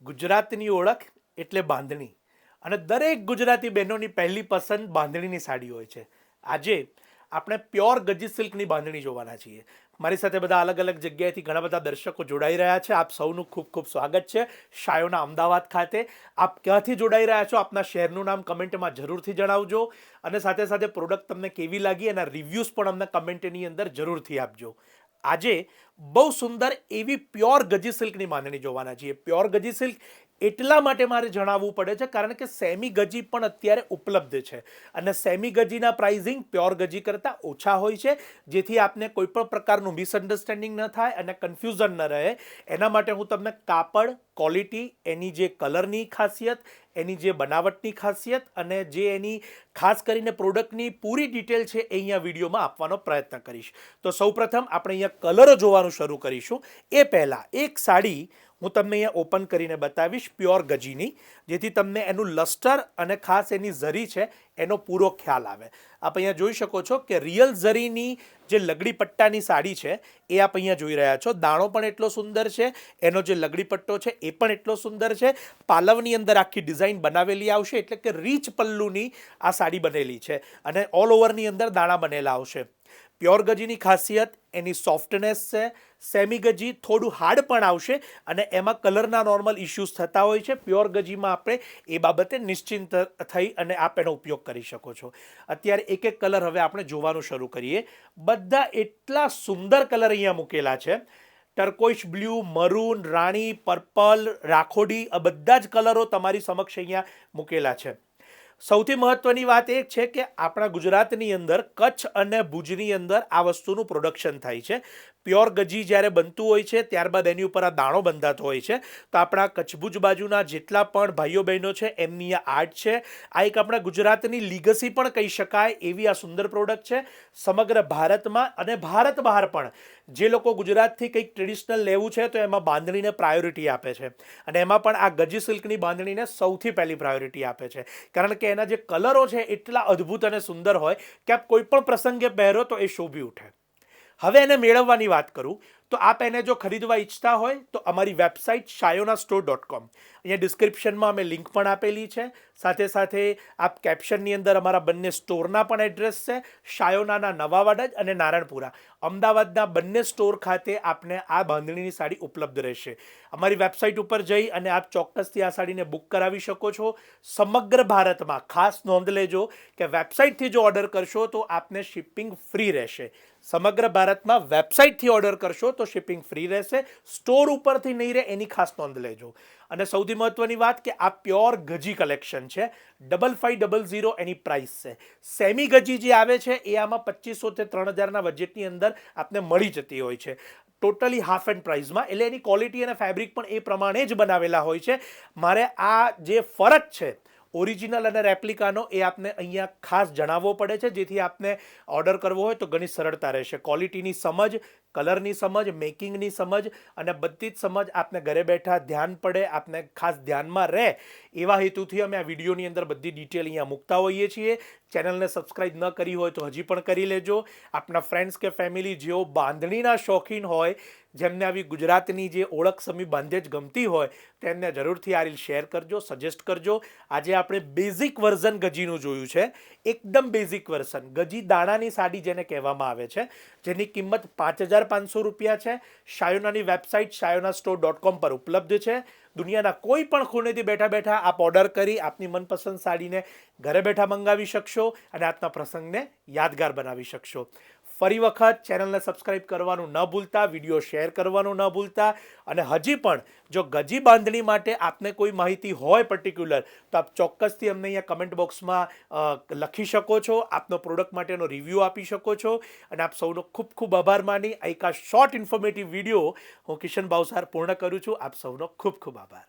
ગુજરાતની ઓળખ એટલે બાંધણી અને દરેક ગુજરાતી બહેનોની પહેલી પસંદ બાંધણીની સાડી હોય છે. આજે આપણે પ્યોર ગજી સિલ્કની બાંધણી જોવાના છીએ. મારી સાથે બધા અલગ અલગ જગ્યાએથી ઘણા બધા દર્શકો જોડાઈ રહ્યા છે. આપ સૌનું ખૂબ ખૂબ સ્વાગત છે શાયોના અમદાવાદ ખાતે. આપ ક્યાંથી જોડાઈ રહ્યા છો, આપના શહેરનું નામ કમેન્ટમાં જરૂરથી જણાવજો અને સાથે સાથે પ્રોડક્ટ તમને કેવી લાગી એના રિવ્યૂઝ પણ અમને કમેન્ટની અંદર જરૂરથી આપજો. આજે બહુ સુંદર એવી પ્યોર ગજી સિલ્કની બાંધણી જોવાના છીએ. પ્યોર ગજી સિલ્ક એટલા માટે મારે જણાવવું પડે છે કારણ કે સેમી ગજી પણ અત્યારે ઉપલબ્ધ છે અને સેમી ગજીના પ્રાઇઝિંગ પ્યોર ગજી કરતાં ઓછા હોય છે, જેથી આપને કોઈ પણ પ્રકારનું મિસઅન્ડરસ્ટેન્ડિંગ ન થાય અને કન્ફ્યુઝન ન રહે. એના માટે હું તમને કાપડ, ક્વોલિટી, એની જે કલરની ખાસિયત, એની જે બનાવટની ખાસિયત અને જે એની ખાસ કરીને પ્રોડક્ટની પૂરી ડિટેલ છે એ અહીંયા વિડીયોમાં આપવાનો પ્રયત્ન કરીશ. તો સૌપ્રથમ આપણે અહીંયા કલરો જોવાનું શરૂ કરીશું. એ પહેલાં એક સાડી હું તમને અહીંયા ઓપન કરીને બતાવીશ પ્યોર ગજીની, જેથી તમને એનું લસ્ટર અને ખાસ એની ઝરી છે એનો પૂરો ખ્યાલ આવે. આપ અહીંયા જોઈ શકો છો કે રિયલ ઝરીની જે લગડી પટ્ટાની સાડી છે એ આપ અહીંયા જોઈ રહ્યા છો. દાણો પણ એટલો સુંદર છે, એનો જે લગડી પટ્ટો છે એ પણ એટલો સુંદર છે. પાલવની અંદર આખી ડિઝાઇન બનાવેલી આવશે, એટલે કે રીચ પલ્લુની આ સાડી બનેલી છે અને ઓલ ઓવરની અંદર દાણા બનેલા આવશે. પ્યોર ગજીની ખાસિયત એની સોફ્ટનેસ છે. સેમી ગજી થોડું હાર્ડ પણ આવશે અને એમાં કલરના નોર્મલ ઇશ્યુઝ થતા હોય છે. પ્યોર ગજીમાં આપણે એ બાબતે નિશ્ચિંત થઈ અને આપ એનો ઉપયોગ કરી શકો છો. અત્યારે એક એક કલર હવે આપણે જોવાનું શરૂ કરીએ. બધા એટલા સુંદર કલર અહીંયા મૂકેલા છે. ટર્કોઇશ બ્લુ, મરૂન, રાણી, પર્પલ, રાખોડી, આ બધા જ કલરો તમારી સમક્ષ અહીંયા મૂકેલા છે. સૌથી મહત્વની વાત એ છે કે આપણા ગુજરાતની અંદર કચ્છ અને ભુજની અંદર આ વસ્તુનું પ્રોડક્શન થાય છે. પ્યોર ગજી જ્યારે બનતું હોય છે ત્યારબાદ એની ઉપર આ દાણો બંધાતો હોય છે. તો આપણા કચ્છ ભુજ બાજુના જેટલા પણ ભાઈઓ બહેનો છે એમની આ આર્ટ છે. આ એક આપણા ગુજરાતની લીગસી પણ કહી શકાય એવી આ સુંદર પ્રોડક્ટ છે. સમગ્ર ભારતમાં અને ભારત બહાર પણ જે લોકો ગુજરાતથી કંઈક ટ્રેડિશનલ લેવું છે તો એમાં બાંધણીને પ્રાયોરિટી આપે છે અને એમાં પણ આ ગજી સિલ્કની બાંધણીને સૌથી પહેલી પ્રાયોરિટી આપે છે, કારણ કે એના જે કલરો છે એટલા અદ્ભુત અને સુંદર હોય કે આપ કોઈ પણ પ્રસંગે પહેરો તો એ શોભી ઉઠે. હવે એને મેળવવાની વાત કરું તો આપ એને જો ખરીદવા ઈચ્છતા હોય તો અમારી વેબસાઇટ shayonastore.com, અહીંયા ડિસ્ક્રિપ્શનમાં અમે લિંક પણ આપેલી છે. સાથે સાથે આપ કેપ્શનની અંદર અમારા બંને સ્ટોરના પણ એડ્રેસ છે. શાયોનાના નવાવાડા અને નારણપુરા, અમદાવાદના બંને સ્ટોર ખાતે આપને આ બાંધણીની સાડી ઉપલબ્ધ રહેશે. અમારી વેબસાઇટ ઉપર જઈ અને આપ ચોક્કસથી આ સાડીને બુક કરાવી શકો છો. સમગ્ર ભારતમાં ખાસ નોંધ લેજો કે વેબસાઇટથી જો ઓર્ડર કરશો તો આપને શિપિંગ ફ્રી રહેશે. સમગ્ર ભારતમાં વેબસાઇટથી ઓર્ડર કરશો તો શિપિંગ ફ્રી રહેશે. સ્ટોર ઉપરથી નહીં રહે એની ખાસ નોંધ લેજો. અને સૌથી મહત્વની વાત કે આ પ્યોર ગજી કલેક્શન છે. 5500 એની પ્રાઇસ છે. સેમી ગજી જે આવે છે એ આમાં 2500 થી 3000ના બજેટની અંદર આપને મળી જતી હોય છે, ટોટલી હાફ એન્ડ પ્રાઇઝમાં. એટલે એની ક્વોલિટી અને ફેબ્રિક પણ એ પ્રમાણે જ બનાવેલા હોય છે. મારે આ જે ફરક છે ઓરિજિનલ અને રેપ્લિકાનો એ આપને અહીંયા ખાસ જણાવવો પડે છે, જેથી આપને ઓર્ડર કરવો હોય તો ઘણી સરળતા રહેશે. ક્વોલિટીની સમજ, કલરની સમજ, મેકિંગની સમજ અને બધી જ સમજ આપને ઘરે બેઠા ધ્યાન પડે, આપને ખાસ ધ્યાનમાં રહે એવા હેતુથી અમે આ વિડીયોની અંદર બધી ડિટેલ અહીંયા મૂકતા હોઈએ છીએ. ચેનલને સબસ્ક્રાઇબ ન કરી હોય તો હજી પણ કરી લેજો. આપના ફ્રેન્ડ્સ કે ફેમિલી જેઓ બાંધણીના શોખીન હોય, જેમને આવી ગુજરાતની જે ઓળખ સમી બાંધે જ ગમતી હોય, તેમને જરૂરથી આ રીલ શેર કરજો, સજેસ્ટ કરજો. આજે આપણે બેઝિક વર્ઝન ગજીનું જોયું છે, એકદમ બેઝિક વર્ઝન ગજી દાણાની સાડી જેને કહેવામાં આવે છે, જેની કિંમત 5500 રૂપિયા છે. શાયોનાની વેબસાઇટ shayonastore.com પર ઉપલબ્ધ છે. દુનિયાના કોઈ પણ ખૂણેથી બેઠા બેઠા આપ ઓર્ડર કરી આપની મનપસંદ સાડીને ઘરે બેઠા મંગાવી શકશો અને આપના પ્રસંગને યાદગાર બનાવી શકશો. ફરી વખત ચેનલને સબસ્ક્રાઇબ કરવાનું ન ભૂલતા, વિડીયો શેર કરવાનું ન ભૂલતા. અને હજી પણ જો ગજી બાંધણી માટે આપને કોઈ માહિતી હોય પર્ટિક્યુલર તો આપ ચોક્કસથી અમને અહીંયા કમેન્ટ બોક્સમાં લખી શકો છો. આપનો પ્રોડક્ટ માટેનો રિવ્યૂ આપી શકો છો. અને આપ સૌનો ખૂબ ખૂબ આભાર માની એક આ શોર્ટ ઇન્ફોર્મેટિવ વિડીયો હું કિશન ભાવસાર પૂર્ણ કરું છું. આપ સૌનો ખૂબ ખૂબ આભાર.